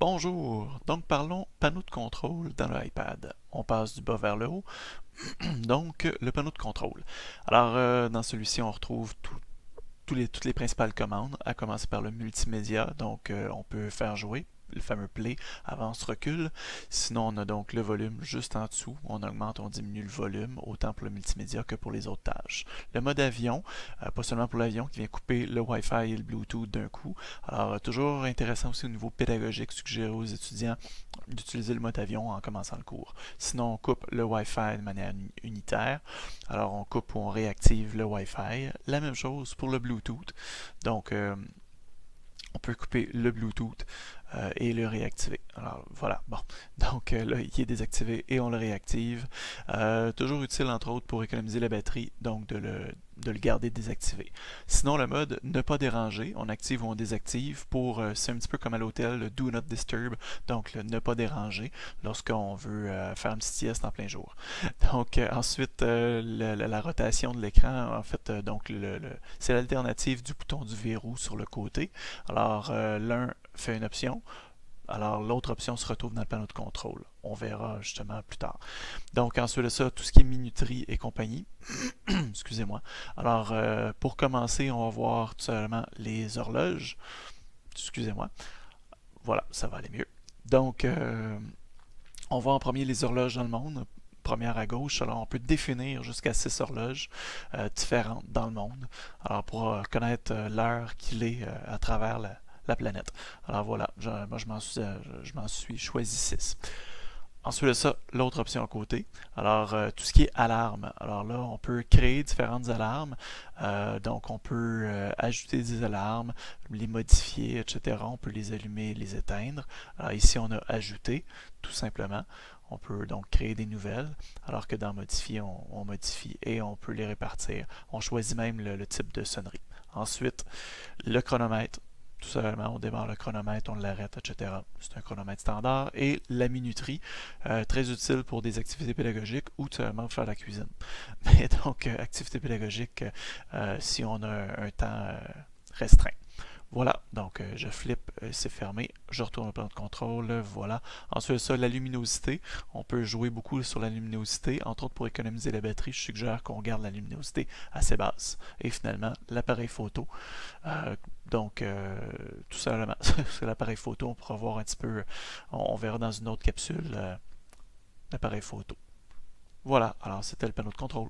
Bonjour, donc parlons panneau de contrôle dans l'iPad. On passe du bas vers le haut, donc le panneau de contrôle. Alors dans celui-ci on retrouve toutes les principales commandes, à commencer par le multimédia, donc on peut faire jouer le fameux play, avance, recule. Sinon, on a donc le volume juste en dessous. On augmente, on diminue le volume, autant pour le multimédia que pour les autres tâches. Le mode avion, pas seulement pour l'avion, qui vient couper le Wi-Fi et le Bluetooth d'un coup. Alors, toujours intéressant aussi au niveau pédagogique, suggérer aux étudiants d'utiliser le mode avion en commençant le cours. Sinon, on coupe le Wi-Fi de manière unitaire. Alors, on coupe ou on réactive le Wi-Fi. La même chose pour le Bluetooth. Donc, on peut couper le Bluetooth et le réactiver. Alors voilà, bon. Donc là, il est désactivé et on le réactive. Toujours utile entre autres pour économiser la batterie, donc de le garder désactivé. Sinon, le mode ne pas déranger, on active ou on désactive pour, c'est un petit peu comme à l'hôtel, le Do Not Disturb, donc le ne pas déranger lorsqu'on veut faire une petite sieste en plein jour. Donc ensuite, la rotation de l'écran, en fait, donc c'est l'alternative du bouton du verrou sur le côté. Alors l'un fait une option, alors l'autre option se retrouve dans le panneau de contrôle. On verra justement plus tard. Donc ensuite de ça, tout ce qui est minuterie et compagnie. Excusez-moi. Alors pour commencer, on va voir tout simplement les horloges. Excusez-moi. Voilà, ça va aller mieux. Donc on voit en premier les horloges dans le monde. Première à gauche, alors on peut définir jusqu'à 6 horloges différentes dans le monde. Alors pour connaître l'heure qu'il est à travers la planète. Alors voilà, moi je m'en suis choisi 6. Ensuite de ça, l'autre option à côté. Alors, tout ce qui est alarme. Alors là, on peut créer différentes alarmes. Donc, on peut ajouter des alarmes, les modifier, etc. On peut les allumer, les éteindre. Alors ici, on a ajouté, tout simplement. On peut donc créer des nouvelles, alors que dans modifier, on modifie et on peut les répartir. On choisit même le type de sonnerie. Ensuite, le chronomètre. Tout simplement, on démarre le chronomètre, on l'arrête, etc. C'est un chronomètre standard. Et la minuterie, très utile pour des activités pédagogiques ou tout simplement faire la cuisine. Mais donc, activité pédagogique, si on a un temps restreint. Voilà, donc je flippe, c'est fermé, je retourne au plan de contrôle, voilà. Ensuite de ça, la luminosité, on peut jouer beaucoup sur la luminosité, entre autres pour économiser la batterie, je suggère qu'on garde la luminosité assez basse. Et finalement, l'appareil photo, donc tout simplement, c'est l'appareil photo, on pourra voir un petit peu, on verra dans une autre capsule l'appareil photo. Voilà, alors c'était le panneau de contrôle.